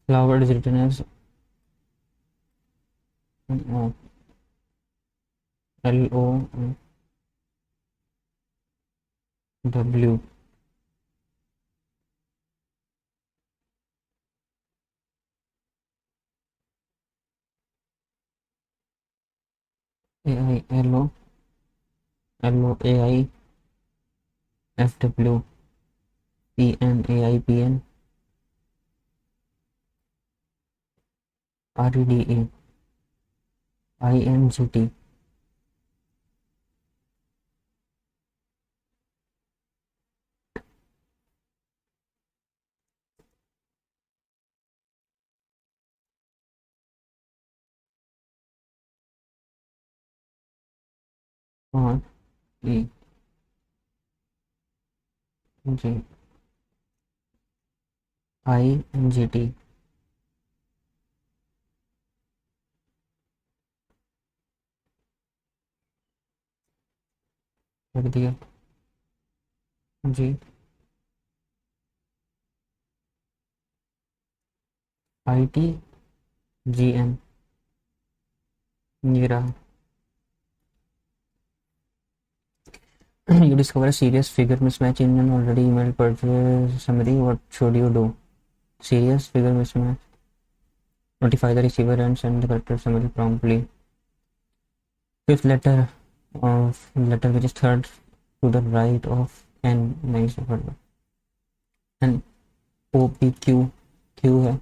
Flower is written as LOW. AI LOAI FW PN REDA INGT. और E G INGT कर दिया जी। ITGN ये रहा। You discover a serious figure mismatch in an already emailed purchase summary. What should you do? Serious figure mismatch. Notify the receiver and send the corrected summary promptly. Fifth letter of letter which is third to the right of N. Nice. And OPQ Q है।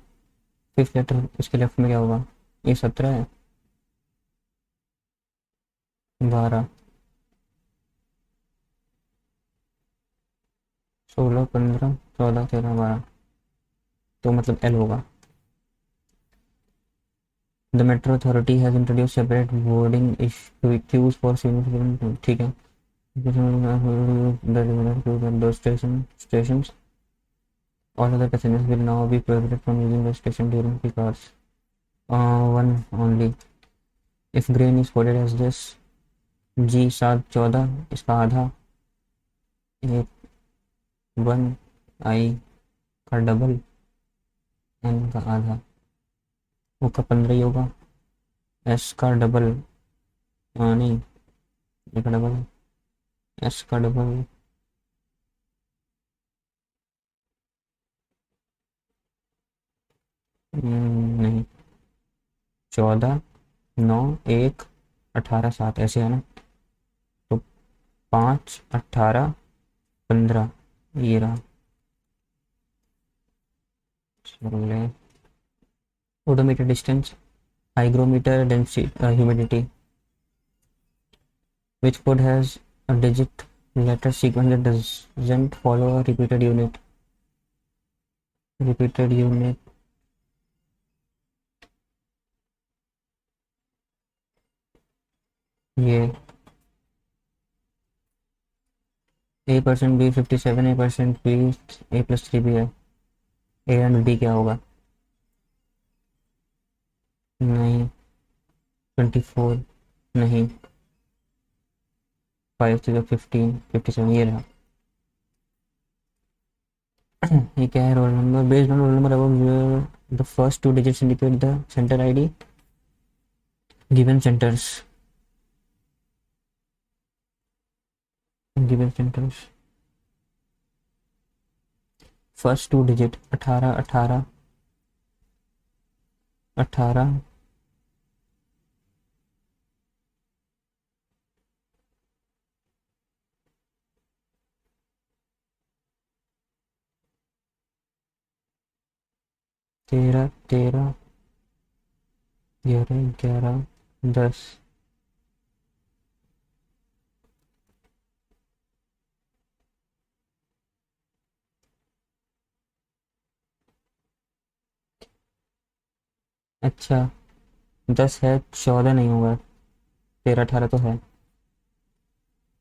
Fifth letter इसके left में क्या होगा? ये 17 है। 12 16 15 14 13 12 तो मतलब L होगा। The Metro Authority has introduced separate boarding queues for senior। ठीक है। Those stations. All other passengers will now be prohibited from using the station during peak hours. One only. If grain is coded as this, G 7 14 इसका आधा, A 1 I का double, N का आधा, O का 15 ही होगा, S का double, नहीं A का डबल, S का डबल, नहीं 14 9 1 18 7 ऐसे है ना। तो 5 18 15 ये रहा। odometer distance, hygrometer density, humidity. Which code has a digit letter sequence that doesn't follow a repeated unit? Repeated unit ये A% B 57 A% B A+3 भी है। A एंड B क्या होगा? नहीं 24 नहीं 5 to 15 57 ये रहा। ये क्या है? Roll number based on roll number above the first two digits indicate the centre ID given centres. Given centres first two digit 18 18 18 13 13 11 11 10। अच्छा 10 है 14 नहीं होगा। 13 18 तो है।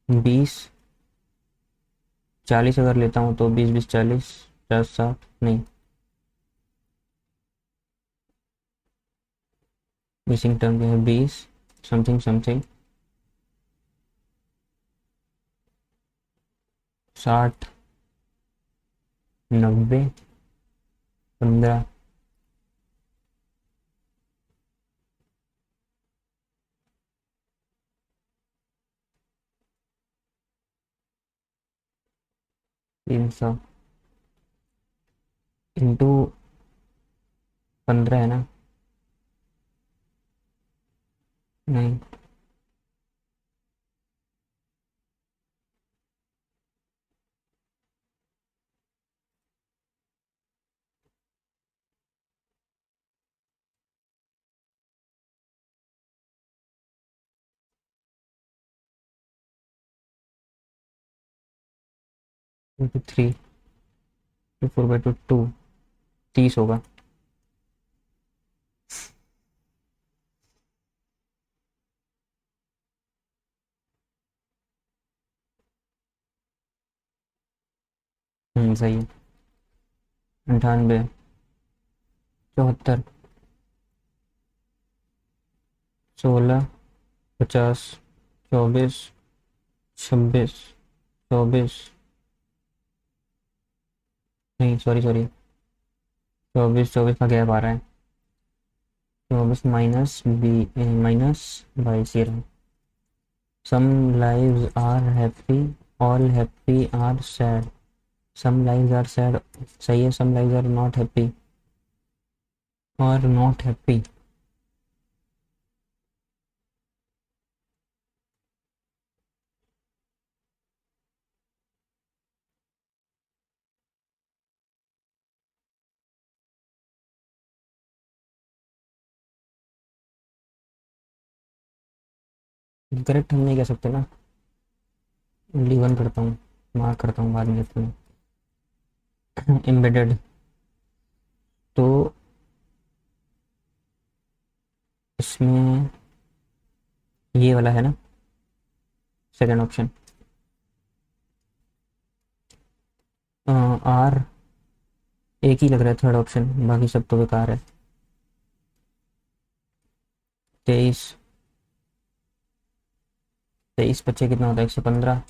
20 40 अगर लेता हूँ तो 20 20 40 50 60 नहीं। मिसिंग टर्म जो है 20 समथिंग समथिंग 60, 90, 15, 300 इंटू 15 है ना? नहीं, 3, 4/2, 30 होगा। सही है। 98, 74, 16, 50, 24, 26, 24, नहीं सॉरी सॉरी, 24, 24 का गैप आ रहा है। 24 माइनस 22 ये रहा। Some lives are happy, all happy are sad, some lives are sad सही है, some lives are not happy और नॉट हैप्पी। करेक्ट हम नहीं कह सकते ना, ओनली वन करता हूँ, मार्क करता हूँ बाद में इसमें। एम्बेडेड तो इसमें ये वाला है ना, सेकंड ऑप्शन। आर एक ही लग रहा है थर्ड ऑप्शन, बाकी सब तो बेकार है। 23, 23 बच्चे कितना होता है? 115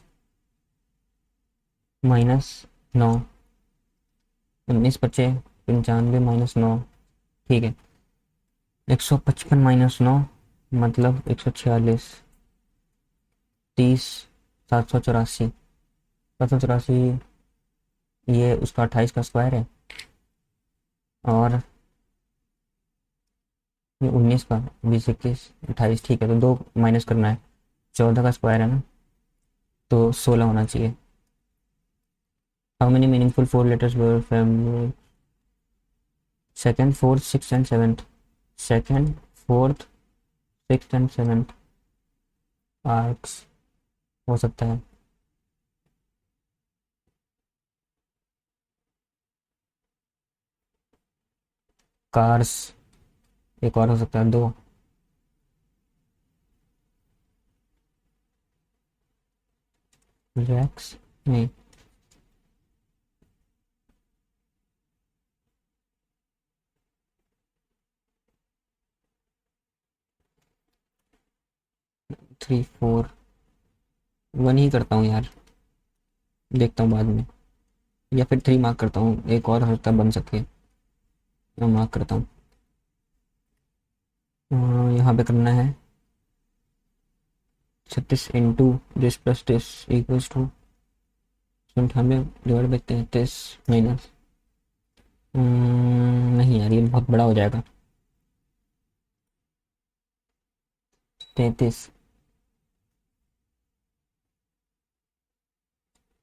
-9, 19 बच्चे 95 -9, ठीक है। 155 -9 मतलब 146, 30, 784, 784 ये उसका 28 का स्क्वायर है, और ये 19 का, 20, 21, 28, ठीक है। तो दो माइनस करना है, 14 का स्क्वायर है ना, तो 16 होना चाहिए। How many meaningful 4 letters were family? Second, fourth, six and seventh, second, fourth, six and seventh arcs हो सकता है। कार्स एक और हो सकता है, दो। रैक्स नहीं, 3, 4, 1 ही करता हूँ यार, देखता हूँ बाद में, या फिर 3 मार्क करता हूँ, एक और हो सकता है बन सके, मैं मार्क करता हूँ। यहाँ पे करना है 36 into this plus this equals to 98 divide by 33 minus, नहीं यार ये बहुत बड़ा हो जाएगा। 33,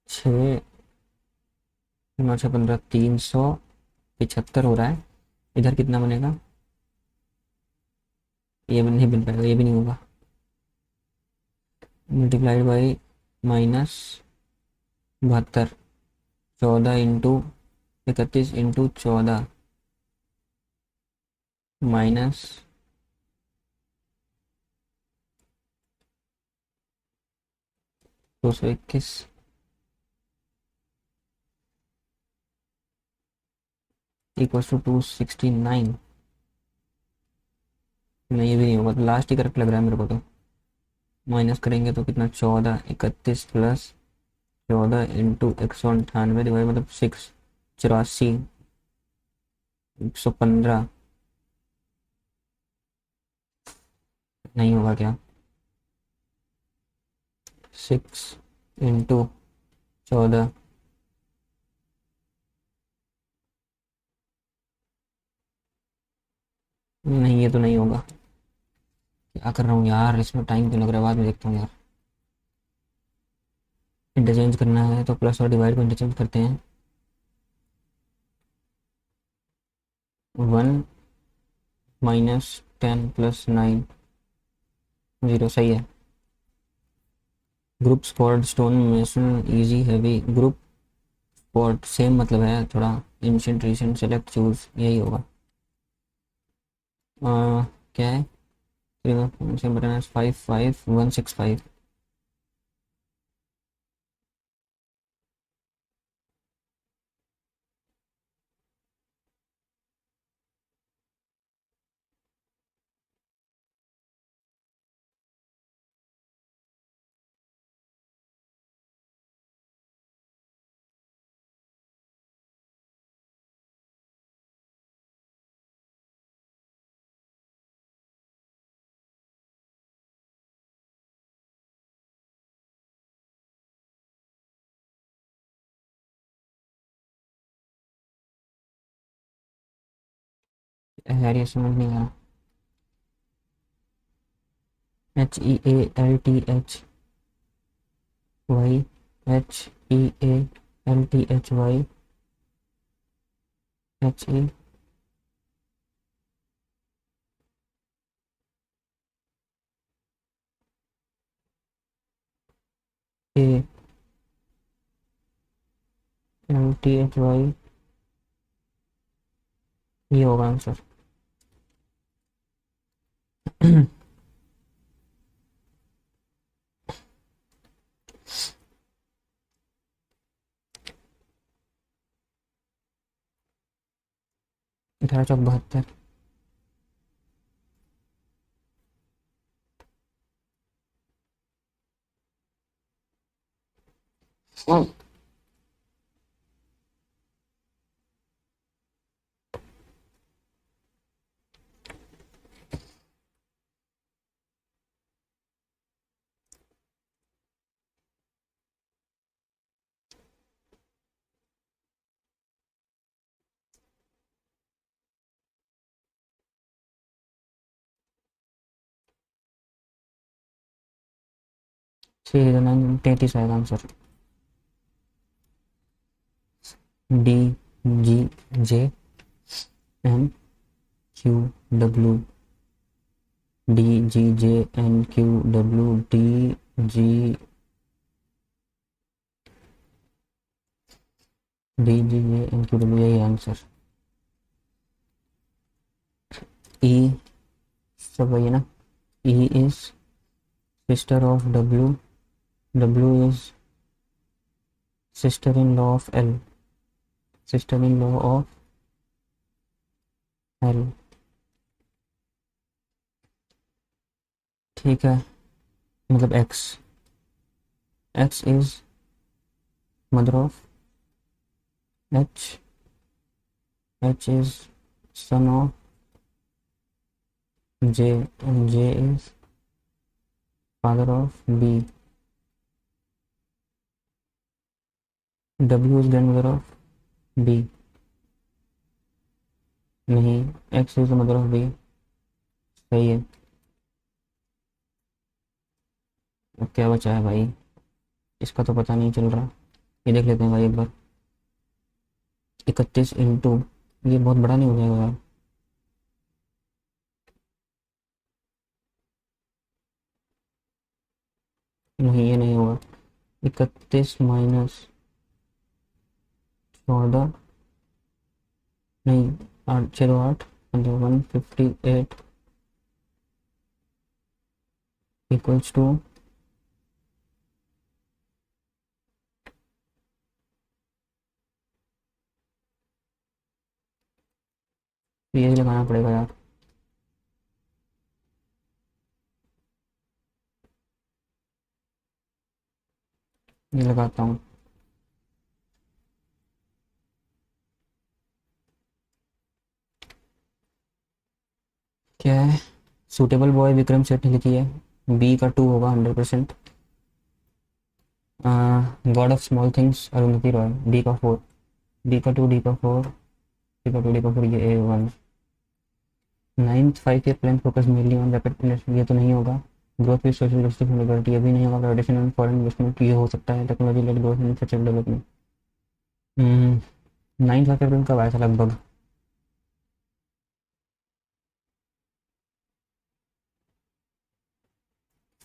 6, 9, 6, 15, 375 हो रहा है। इधर कितना बनेगा? ये भी नहीं बन पाएगा, ये भी नहीं होगा। Multiplied by -72, 14 into 31 into 14 minus 221, equals to 269। नहीं ये भी नहीं होगा, तो लास्ट ही करेक्ट लग रहा है मेरे को तो। माइनस करेंगे तो कितना? 14, 31 प्लस 14 × 198 डिवाइड मतलब 6, 84, 115 नहीं होगा क्या? 6 × 14 नहीं, ये तो नहीं होगा। क्या कर रहा हूँ यार, इसमें टाइम क्यों लग रहा है, बाद में देखता हूँ यार। इंटरचेंज करना है तो प्लस और डिवाइड को इंटरचेंज करते हैं। 1 -10 + 9 0 सही है। Group squad stone mason easy heavy group squad same मतलब है थोड़ा। एंशिएंट रीसेंट सेलेक्ट चूज यही होगा। क्या है? सेम बटन है 55165। यार ये समझ नहीं आ रहा। HEALTHY, HEALTHY, HE ALTHY, ये होगा आंसर। अठारह चौक 72। ठीक है 33 आएगा आंसर। DGJNQW, DGJNQW, DGJNQW यही आंसर। E सब वही है ना। E is sister of W, W is sister in law of L, sister in law of L। ठीक है, मतलब X, X is mother of H, H is son of J, and J is father of B, W is grandmother of B, नहीं, X is the mother of B, सही है। अब क्या बचा है भाई, इसका तो पता नहीं चल रहा। ये देख लेते हैं भाई एक बार। 31 इंटू, ये बहुत बड़ा नहीं हो जाएगा यार। नहीं, ये नहीं होगा। 31 माइनस 14, नहीं, 8 0 8 158 इक्वल्स टू, ये लगाना पड़ेगा यार। ये लगाता हूँ। क्या है? सूटेबल बॉय विक्रम सेठ ने लिखी है। बी का 2 होगा 100%। God of small things Arundhati Roy, D का 4। डी का 2, डी का 4, डी का 2, डी का 4, ये A1। Ninth 5 year plan focus mainly on rapid investment, ये तो नहीं होगा। Growth with social justice and liberty, ये भी नहीं होगा। ट्रेडिशनल एंड फॉरेन इन्वेस्टमेंट, ये हो सकता है। Technology led growth and infrastructure development. 9 5 अप्रैल कब आया था लगभग?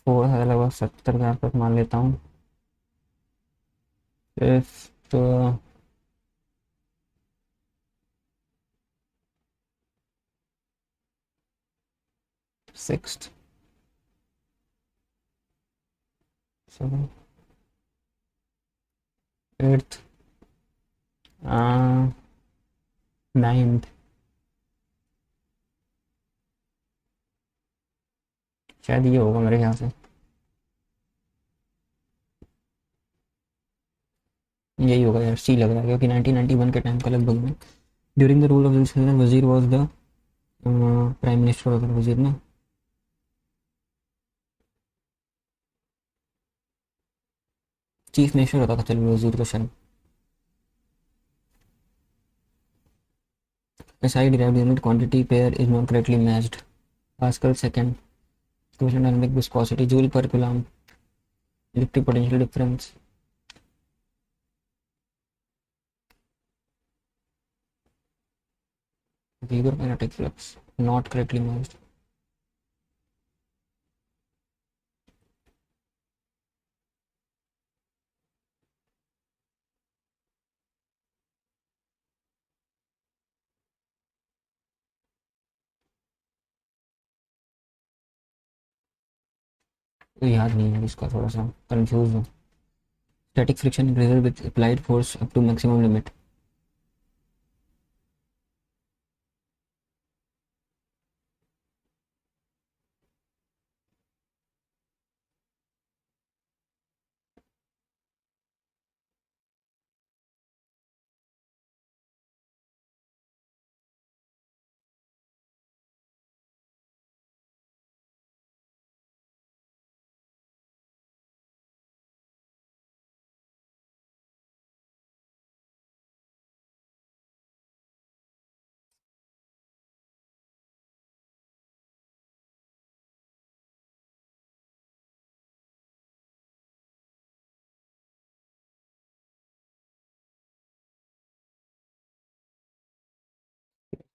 4 है लगभग, 70 के आसपास मान लेता हूँ। Fifth 6th 7th 8th 9th, शायद ये होगा मेरे ख्याल से। यही होगा यार, सी लग रहा है, क्योंकि 1991 के टाइम का लगभग में। ड्यूरिंग द रूल ऑफ वजीर was the prime minister of वजीर ना। चीफ मिनिस्टर होता था, चलो वजीर तो शायद। SI derived unit quantity pair is not correctly matched. Pascal second. Question dynamic viscosity, joule per coulomb. Electric potential difference. Weber magnetic flux, not correctly matched. तो याद नहीं है इसका, थोड़ा सा कंफ्यूज हूँ। Static friction increases with applied force up to maximum limit.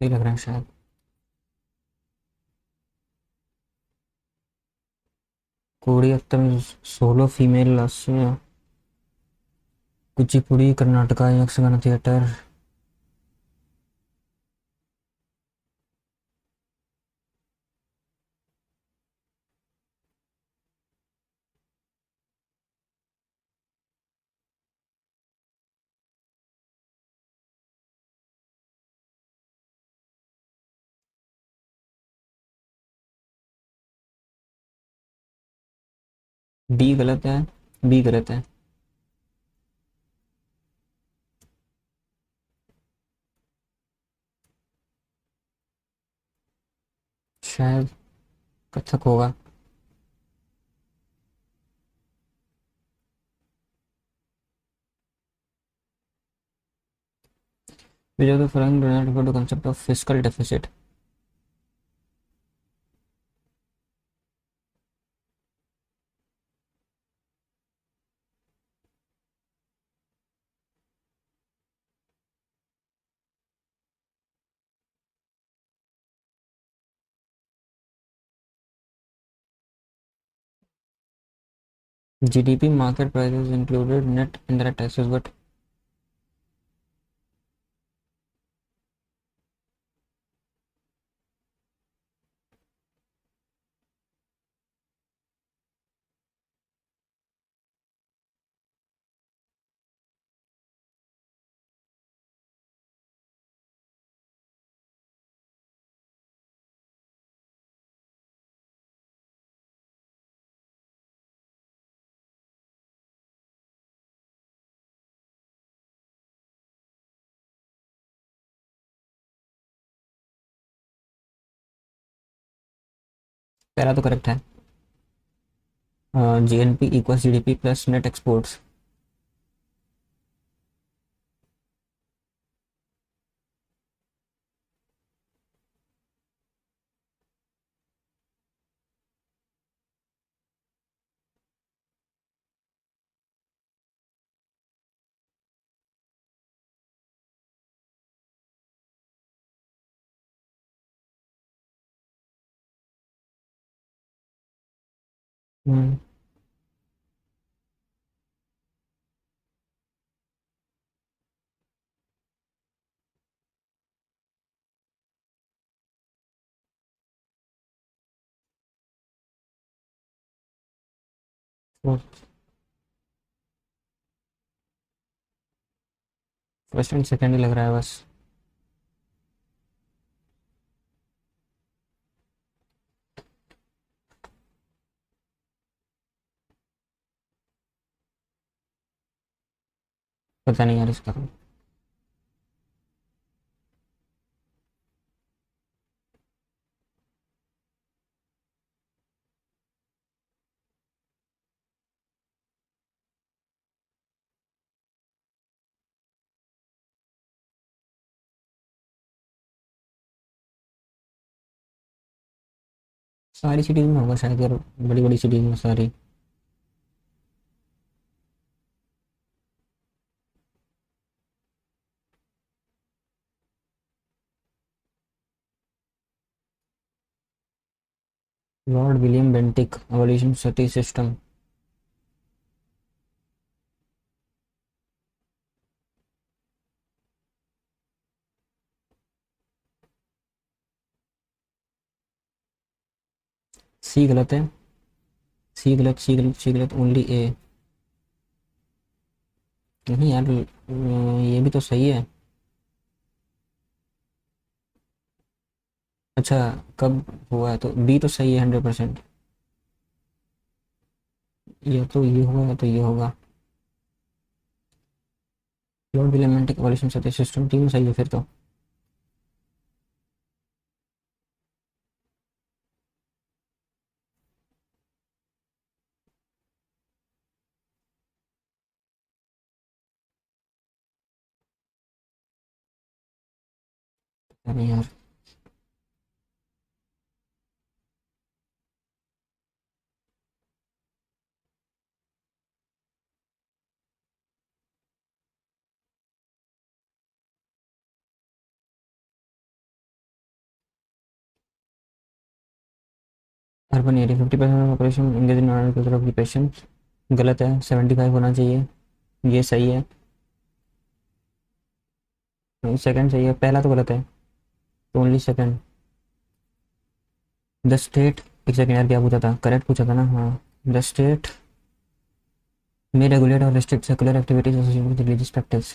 ये लग रहा है शायद। Koodiyattam solo female Lasya, Kuchipudi Karnataka Yakshagana theatre. D गलत है, बी गलत है। शायद कथक होगा। Which of the following do not refer to concept of fiscal deficit? GDP market prices included net indirect taxes, but पहला तो करेक्ट है। GNP equals GDP plus net exports. Hmm. First and second ही लग रहा है बस। पता नहीं यार इसका। सारी सिटीज में होगा शायद यार, बड़ी बड़ी सिटीज में सारी। लॉर्ड विलियम बेंटिक एवोल्यूशन सटी सिस्टम। सी गलत है। सी गलत, सी गलत, सी गलत, ओनली ए। नहीं यार, ये भी तो सही है। अच्छा, कब हुआ है तो बी तो सही है 100%। या तो ये होगा या तो ये होगा। लॉर्ड विलियम बेंटिक एवोल्यूशन सटी सिस्टम तीनों सही है फिर तो। अरे यार। Urban area 50% population engage in agriculture occupation. गलत है, 75 होना चाहिए। ये सही है। सेकंड सही है, पहला तो गलत है। Only second. The state. एक सेकंड यार, क्या पूछा था? करेक्ट पूछा था ना? हाँ। द स्टेट में रेगुलेट और restrict secular activities associated with religious practice.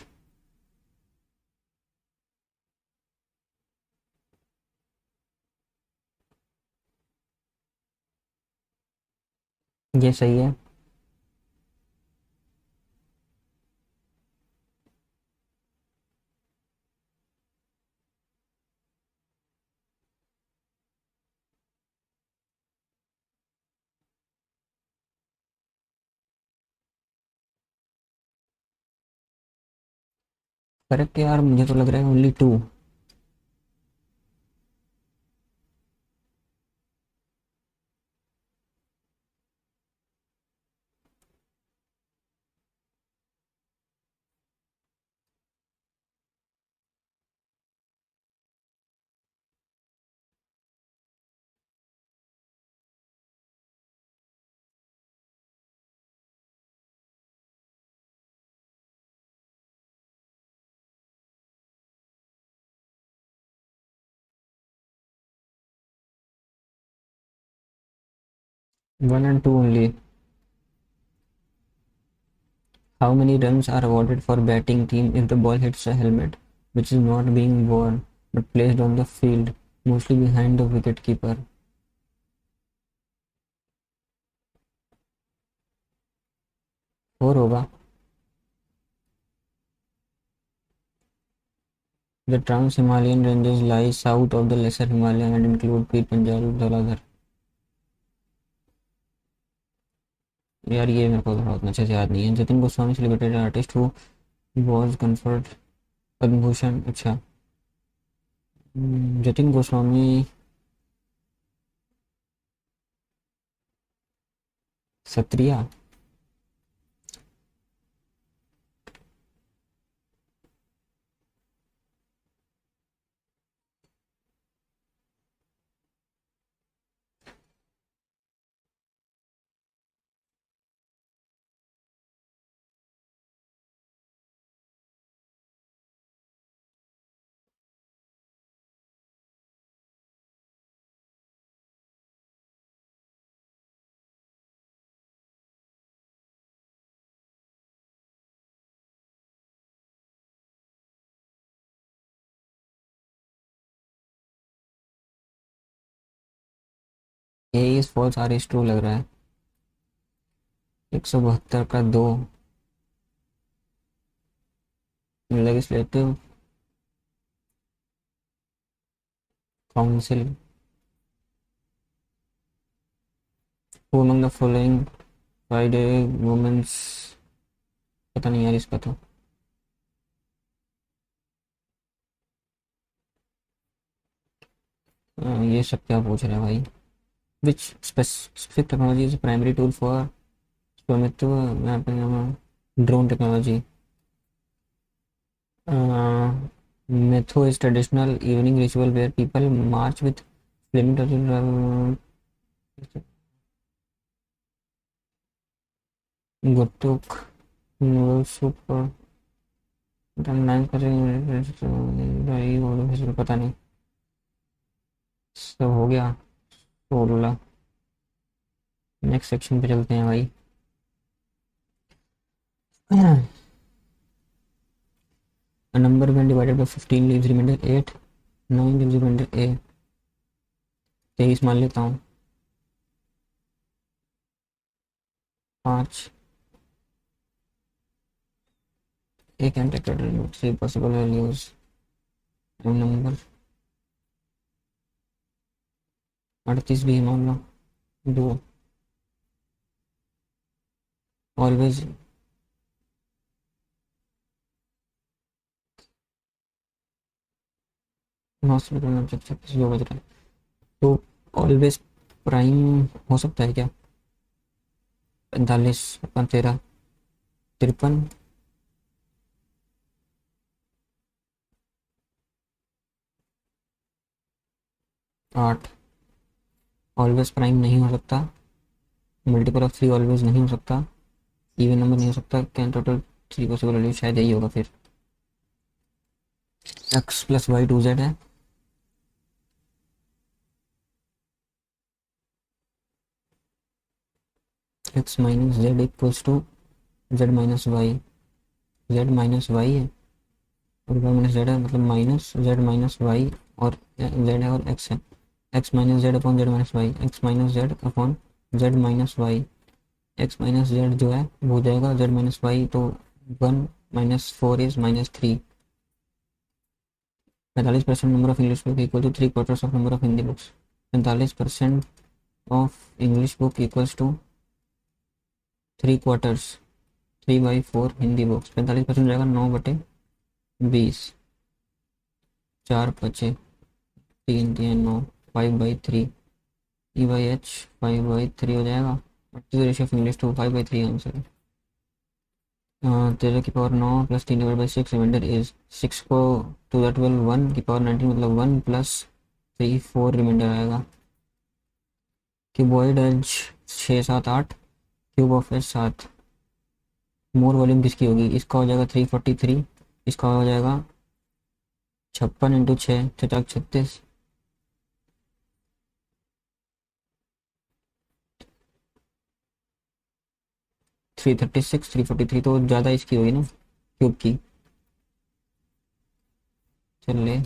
ये सही है। करेक्ट यार, मुझे तो लग रहा है only two. One and two only. How many runs are awarded for batting team if the ball hits a helmet which is not being worn but placed on the field, mostly behind the wicket keeper? Four होगा। The Trans-Himalayan ranges lie south of the Lesser Himalaya and include Pir Panjal, Dhaladhar. यार ये मेरे को थोड़ा उतना अच्छे से याद नहीं है। Jatin Goswami celebrated artist who was conferred Padma Bhushan. अच्छा, Jatin Goswami Sattriya. A is false, R is true लग रहा है। 172 का 2, legislative council who among the following Friday womens. पता नहीं यार इसका तो। ये सब क्या पूछ रहे हैं भाई। Which specific technology is primary tool for Svamitva mapping drone technology. Metho is traditional evening ritual where people march with flaming Guttuk noodle soup पता नहीं। सब हो गया। 16। नेक्स्ट सेक्शन पे चलते हैं भाई। A number when divided by 15 leaves remainder 8, 9 leaves remainder a। 23 मान लेता हूँ। 5 एक एंटेक्टेड 3 पॉसिबल वैल्यूज। नंबर 38 भी मान लो। 2 ऑलवेज जो बज रहा है तो ऑलवेज प्राइम हो सकता है क्या। 45 13 53 8 ऑलवेज प्राइम नहीं हो सकता। मल्टीपल ऑफ 3 ऑलवेज नहीं हो सकता। इवन नंबर नहीं हो सकता। कैन टोटल 3 पॉसिबल वैल्यू शायद यही होगा फिर। x प्लस वाई 2z है। x minus z equals to z minus y. Z minus y है और वाई माइनस जेड है, मतलब माइनस जेड माइनस वाई और जेड है और एक्स है। X minus z upon z minus y. X minus z upon z minus y. X minus z जो है वो हो जाएगा जेड माइनस वाई, तो 1 minus 4 is minus 3। 45% number of English book equal to 3/4 of number of Hindi books. 45% of English book equals to 3/4, 3/4 Hindi books. 45% हो जाएगा 9/20। 4 बचे 3 3 9, 5/3। E/H 5/3 हो जाएगा। Ratio of English to 5/3 answer. 13 की पावर 9 प्लस 3/6 रिमाइंडर इज 6 को 2 12 1 की power 19 मतलब 1 प्लस 3 4 रिमाइंडर आएगा। Cuboid edge 6 7 8, cube of edge 7। More volume किसकी होगी। इसका हो जाएगा 343। इसका हो जाएगा 56 × 6 36। 336 343 तो ज़्यादा इसकी होगी ना क्यूब की। चल ले।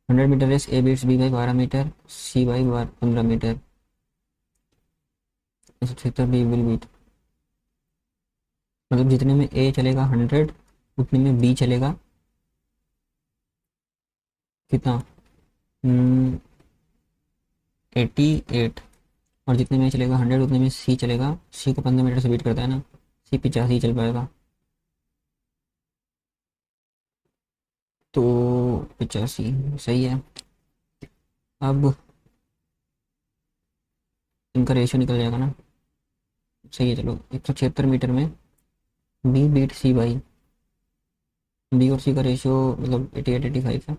100 metre race A beats B by 12 metre, C by 15 metre. B will beat, मतलब जितने में ए चलेगा 100 उतने में बी चलेगा कितना 88। और जितने में चलेगा 100 उतने में सी चलेगा। सी को 15 मीटर से बीट करता है ना, सी 50 ही चल पाएगा। तो 85 सही है। अब इनका रेशियो निकल जाएगा ना, सही है। चलो 176 मीटर में B beat C by, B और सी का रेशियो मतलब 88-85 है।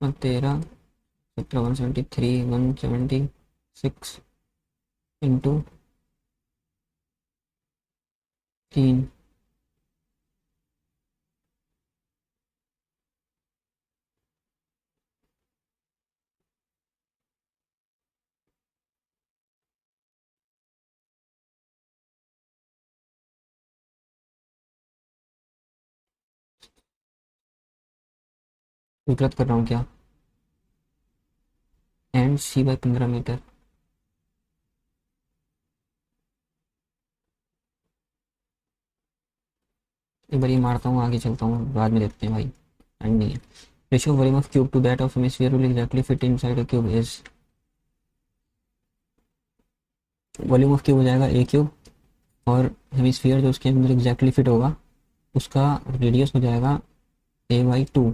और 13 17 173 176 इंटू 3। गलत कर रहा हूँ क्या? And C by 15 metre. एक बार ये मारता हूँ, आगे चलता हूँ, बाद में देखते हैं भाई, टाइम नहीं है। Ratio volume of cube two that of hemisphere will exactly fit inside a cube is. Volume of cube हो जाएगा ए क्यूब, और हेमिस्फीयर जो उसके अंदर एग्जैक्टली फिट होगा उसका रेडियस हो जाएगा a/2।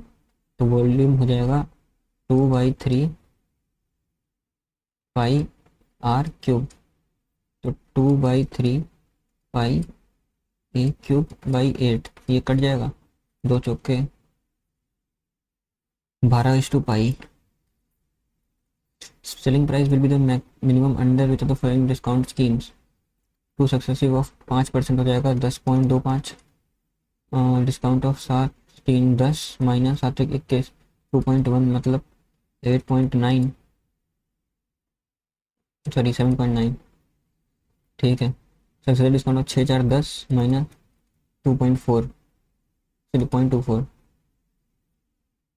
तो वॉल्यूम हो जाएगा 2/3 पाई आर क्यूब। तो 2/3 पाई ए क्यूब बाई 8, ये कट जाएगा, 2 चौके 12:पाई। Selling price will be the minimum under which of the following discount schemes. Two successive of 5% हो जाएगा 10.25। डिस्काउंट ऑफ 7 3 10 माइनस 7 1 21 2.1 मतलब 8.9, सॉरी 7.9। ठीक है। Successive discount of 6 4 10 minus 2.4, sorry 0.24।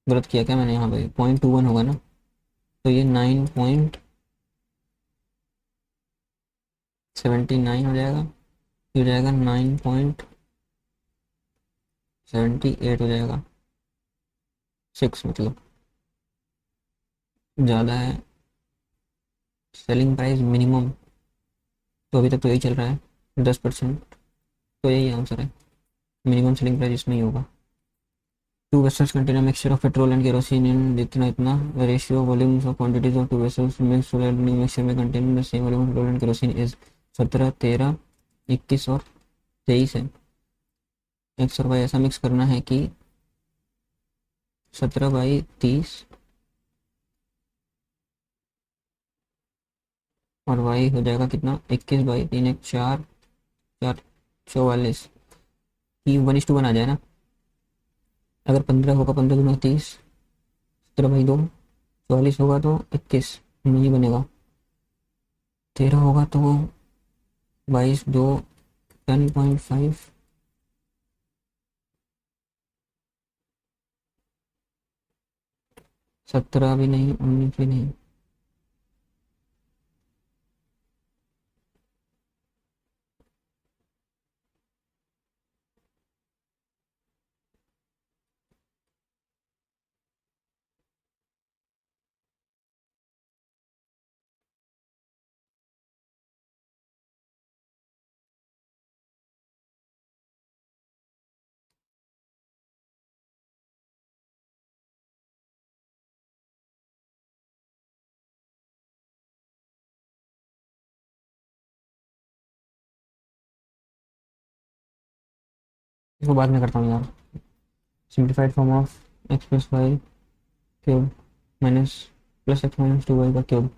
गलत किया क्या मैंने यहाँ पे? 0.21 होगा ना, तो ये 9.79 हो जाएगा। ये हो जाएगा 9.78 हो जाएगा, 6 मतलब ज़्यादा है। सेलिंग प्राइस मिनिमम, तो अभी तक तो यही चल रहा है 10%, तो यही आंसर है। मिनिमम सेलिंग प्राइस इसमें ही होगा। Two vessels contain mixture of petrol and kerosene in इतना इतना ratio volumes of quantities of two vessels mix mixture में contain the same volume of petrol and kerosene is 17 13 21 और 23 है। X और Y ऐसा मिक्स करना है कि 17/30 और वाई हो जाएगा कितना, 21/3 1 4 4 44 की 1:1 आ जाए ना। अगर 15 होगा, 15 × 30 17/2 44 होगा तो 21 नहीं बनेगा। 13 होगा तो 22 2 10.5। 17 भी नहीं, 19 भी नहीं। इसको बाद में करता हूँ यार। Simplified form of x plus y cube minus plus x minus 2y का क्यूब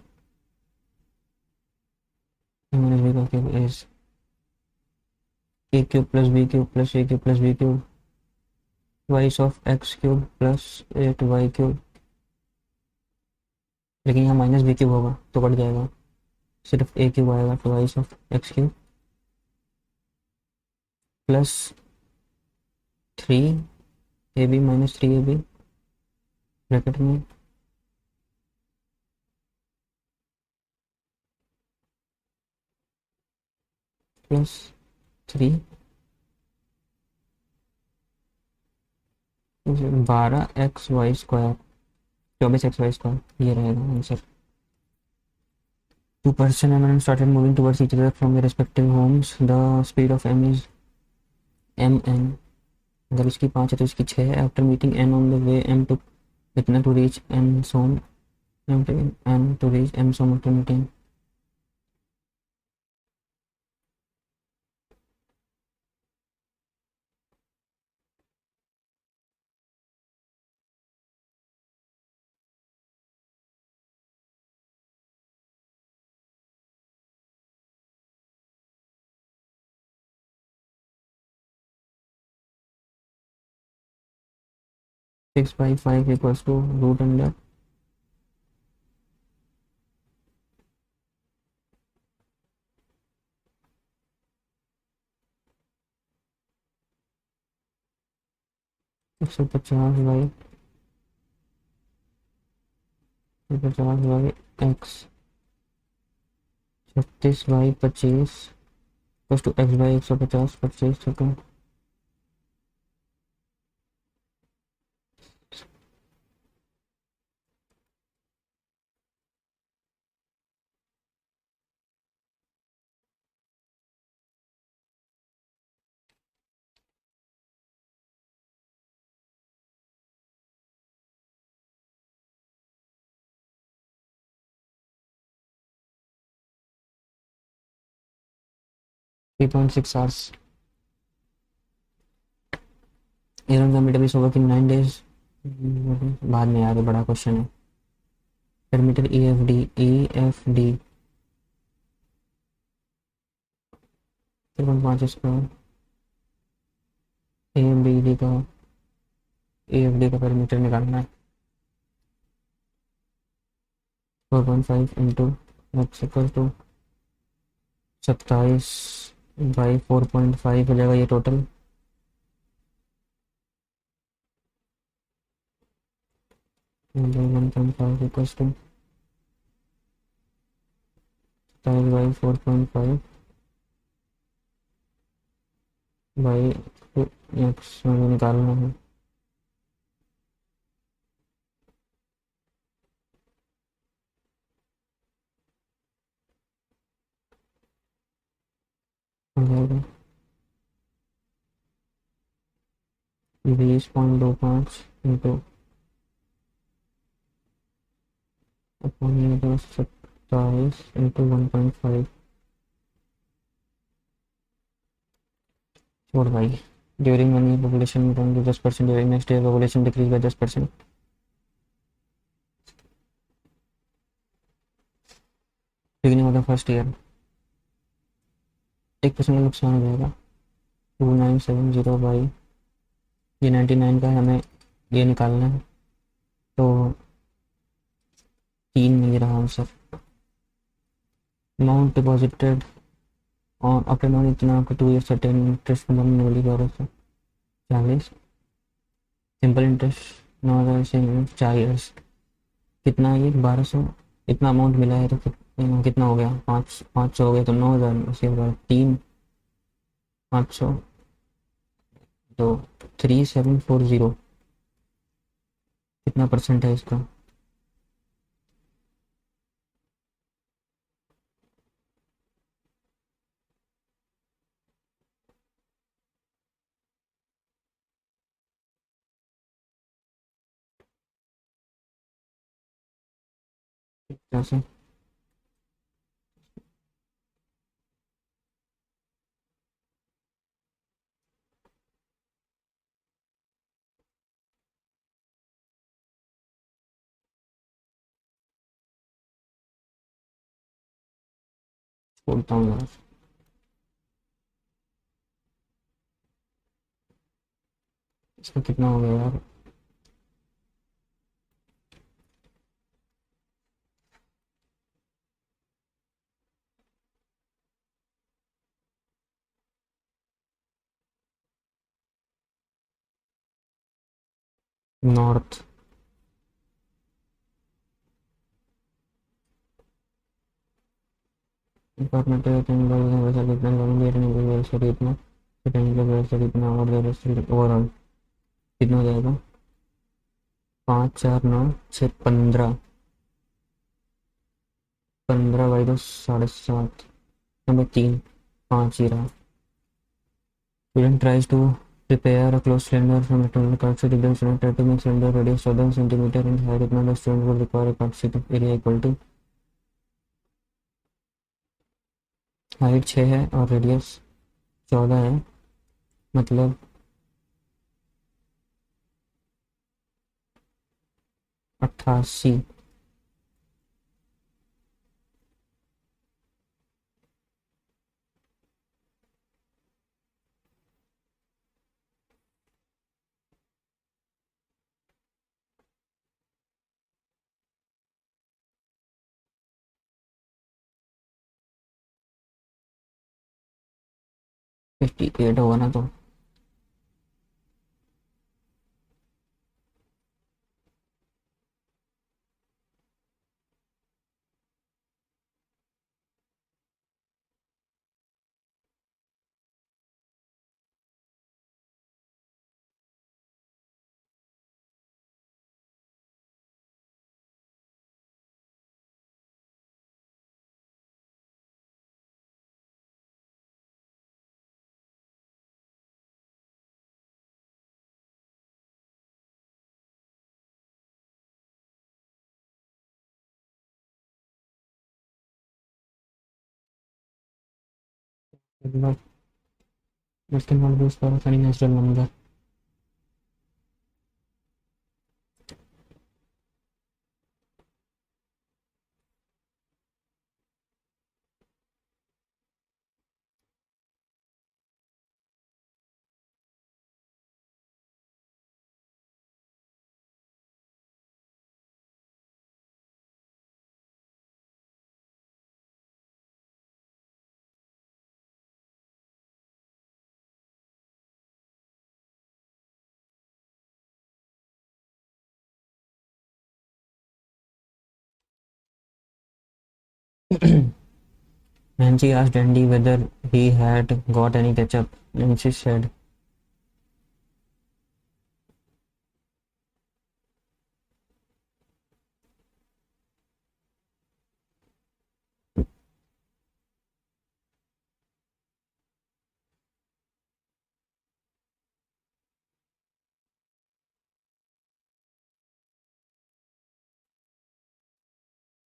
माइनस बी का cube is a cube plus b cube plus a cube plus b cube twice of x cube plus 8y cube. लेकिन यहाँ minus B cube होगा तो cut जाएगा, सिर्फ ए cube आएगा। Twice of x cube plus 3ab minus 3ab bracket में plus 3 12 XY² 24 XY² ये रहेगा answer. Two person M and started moving towards each other from their respective homes. The speed of M is mn. अगर इसकी 5 है तो इसकी 6 है. After meeting n on the way, M took इतना to reach n som. M to n to reach m som after meeting. 6/5 equals to root under 150/x. 36/25 equals to x/150. 25 सेकंड. Three point six hours. एरन का metre is work in 9 days. बाद में यार बड़ा question है. Parameter EFD 3.5 square. AFD का parameter निकालना है. 4.5 इंटू x इक्वल टू 27/4.5 हो जाएगा ये total. Equals to 27/4.5 by x मुझे निकालना है. हो जाएगा 20.25 इंटू 27 इंटू 1.5. छोड़ भाई. During 1 year population grown to 10%. During next year population decrease by 10%. Beginning of the first year 1% का नुकसान हो जाएगा. 2970 बाई ये 99 का है, हमें ये निकालना है तो 3 मिल रहा आंसर. अमाउंट डिपॉजिटेड और अपने अमाउंट इतना आपको 2 years सर्टेन इंटरेस्ट बनने वाली 1240. सिंपल इंटरेस्ट 9,000 से 4 years. कितना ये 1200. इतना अमाउंट मिला है तो कितना हो गया 500 हो गया तो 9,000 से 3 500 तो 3740. कितना परसेंट है इसका. कैसे बोलता हूँ यार. इसका कितना हो गया यार. नॉर्थ डिपार्टमेंट कितना ओवरऑल कितना हो जाएगा 5 4 9 6 15. 15/10 7.5। नंबर 3 5 ही रहा। Student tries to prepare a closed cylinder from a tunnel cut sheet. If the student tries to make cylinder radius 7 centimeter in height, then the student would require a cut sheet area equal to height 6 है और radius 14 है, मतलब 88।58 होगा ना तो। But it cannot be used for any natural number. Nancy asked Andy whether he had got any ketchup. Nancy said,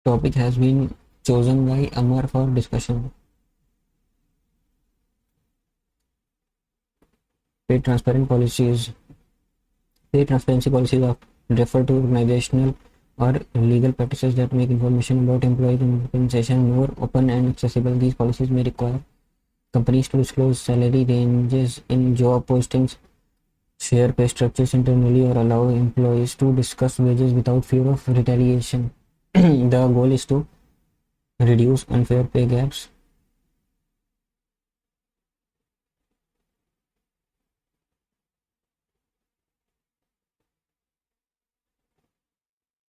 topic has been chosen by Amar for discussion. Paid transparent policies. Paid transparency policies refer to organizational or legal practices that make information about employee compensation more open and accessible. These policies may require companies to disclose salary ranges in job postings, share pay structures internally, or allow employees to discuss wages without fear of retaliation. The goal is to reduce unfair pay gaps,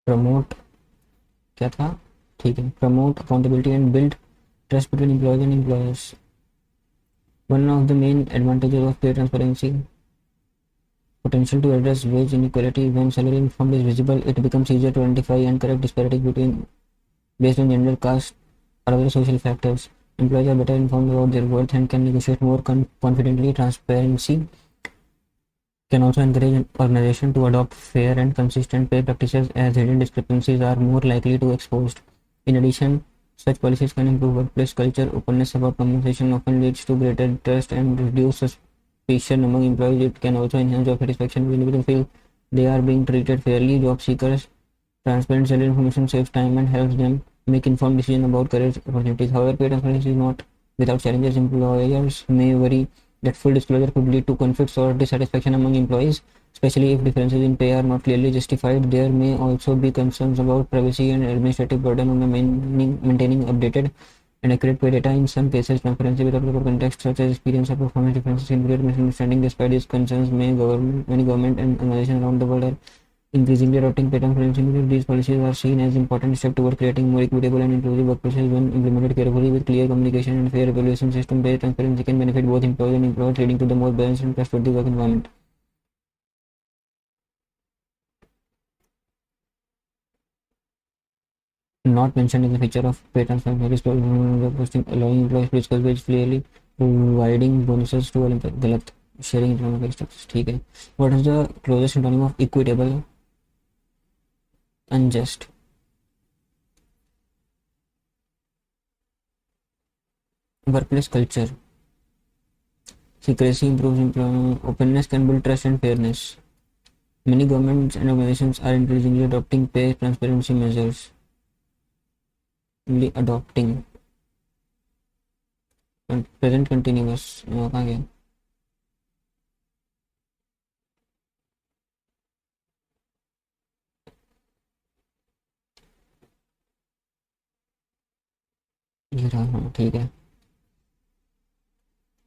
promote क्या था, ठीक है, promote accountability and build trust between employees and employers. One of the main advantages of pay transparency potential to address wage inequality. When salary informed is visible, it becomes easier to identify and correct disparities between based on gender, caste, or other social factors. Employees are better informed about their worth and can negotiate more confidently. Transparency can also encourage an organization to adopt fair and consistent pay practices, as hidden discrepancies are more likely to be exposed. In addition, such policies can improve workplace culture. Openness about compensation often leads to greater trust and reduce suspicion among employees. It can also enhance job satisfaction when individuals feel they are being treated fairly. Job seekers transparent salary information saves time and helps them make informed decisions about career opportunities. However, pay transparency is not without challenges. Employers may worry that full disclosure could lead to conflicts or dissatisfaction among employees, especially if differences in pay are not clearly justified. There may also be concerns about privacy and administrative burden on the maintaining updated and accurate pay data. In some cases, transparency without proper context, such as experience or performance differences, can create misunderstanding. Despite these concerns, many government and organizations around the world are increasingly adopting pay transparency. These policies are seen as important step toward creating more equitable and inclusive workplaces. When implemented carefully with clear communication and fair evaluation system, pay transparency can benefit both employees and employers, leading to the more balanced and trustworthy work environment. not mentioned in the feature of pay transfer posting allowing employees to discuss wage clearly, providing bonuses to all employees. गलत, sharing economic structures. ठीक है. What is the closest synonym of equitable? Unjust. Workplace culture. Secrecy improves employment. Openness can build trust and fairness. Many governments and organizations are increasingly adopting pay transparency measures. Adopting. Present continuous. कहाँ गया? ये रहा, हाँ ठीक है.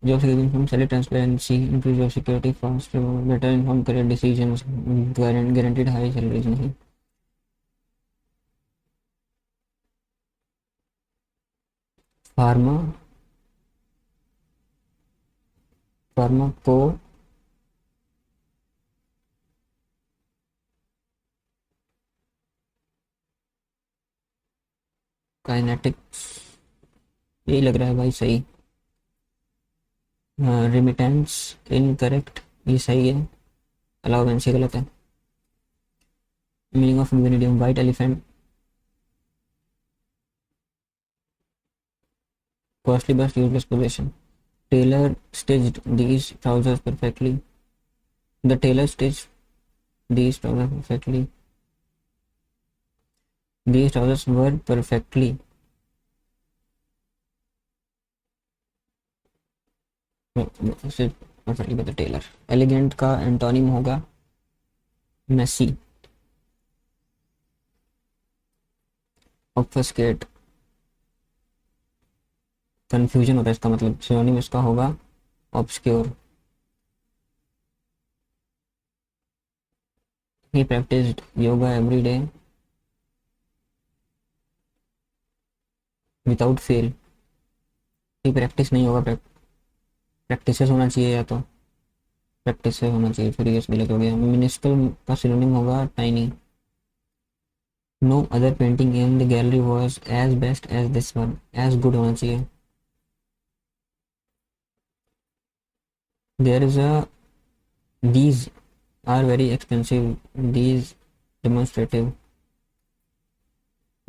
Job security from salary transparency, increase job security, fast, better informed career decisions, guaranteed high salaries नहीं. Pharma, pharmaco, kinetics, यही लग रहा है भाई सही. रेमिटेंस इनकरेक्ट, ये सही है. अलाउंस ये गलत है. Meaning of idiom white elephant, costly बस useless position. Tailor stitched these trousers perfectly. The tailor stitched these trousers perfectly. These trousers were perfectly. Perfectly by the tailor. Elegant का antonym होगा messy. Obfuscate, confusion होता है इसका मतलब. Synonym इसका होगा obscure. He practised yoga every day without fail. He practice नहीं होगा, प्रैक्टिस होना चाहिए, या तो प्रैक्टिस होना चाहिए, फिर ये गलत हो गया. मिनिस्कल का सिनोनिम होगा tiny. No other painting in the gallery was as best as this one. As good होना चाहिए. There is a these are very expensive. These demonstrative.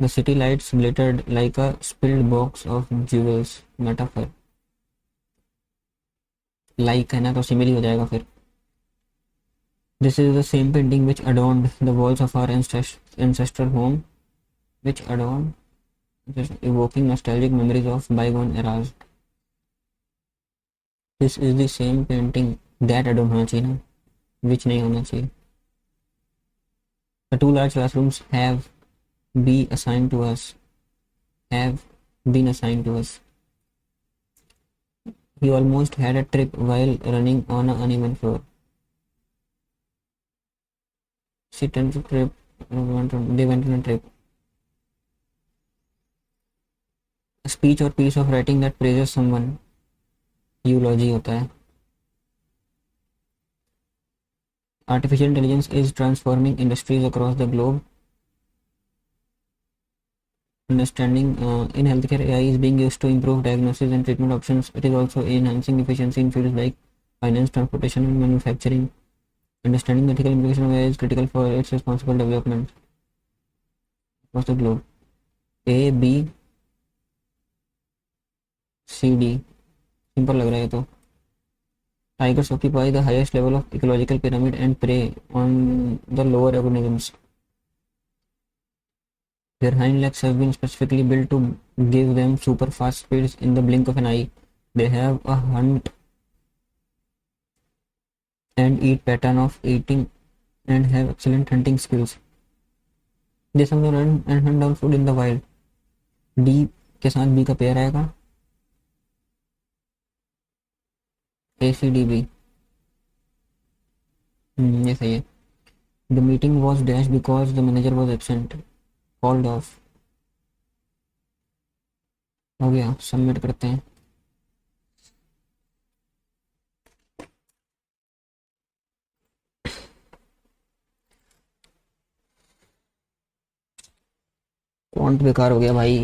The city lights glittered like a spilled box of jewels. Metaphor. Like है ना, तो simile हो जाएगा फिर. This is the same painting which adorned the walls of our ancestral home, which adorned, just evoking nostalgic memories of bygone eras. This is the same painting that adorned होना चाहिए ना, which नहीं होना चाहिए. The two large classrooms have been assigned to us. Have been assigned to us. He almost had a trip while running on an uneven floor. She turned to trip. They went on a trip. A speech or piece of writing that praises someone. Eulogy होता है. Artificial intelligence is transforming industries across the globe. Understanding in healthcare, AI is being used to improve diagnosis and treatment options. It is also enhancing efficiency in fields like finance, transportation, and manufacturing. Understanding the ethical implication of AI is critical for its responsible development across the globe. A, B, C, D. Simple लग रहा है तो. Tigers occupy the highest level of ecological pyramid and prey on the lower organisms. Their hind legs have been specifically built to give them super fast speeds in the blink of an eye. They have a hunt and eat pattern of eating and have excellent hunting skills. They sometimes run and hunt down food in the wild. D के साथ B का pair आएगा ACDB. ये सही है. The meeting was dashed because the manager was absent. Called off. हो गया, submit करते हैं. फॉन्ट बेकार हो गया भाई।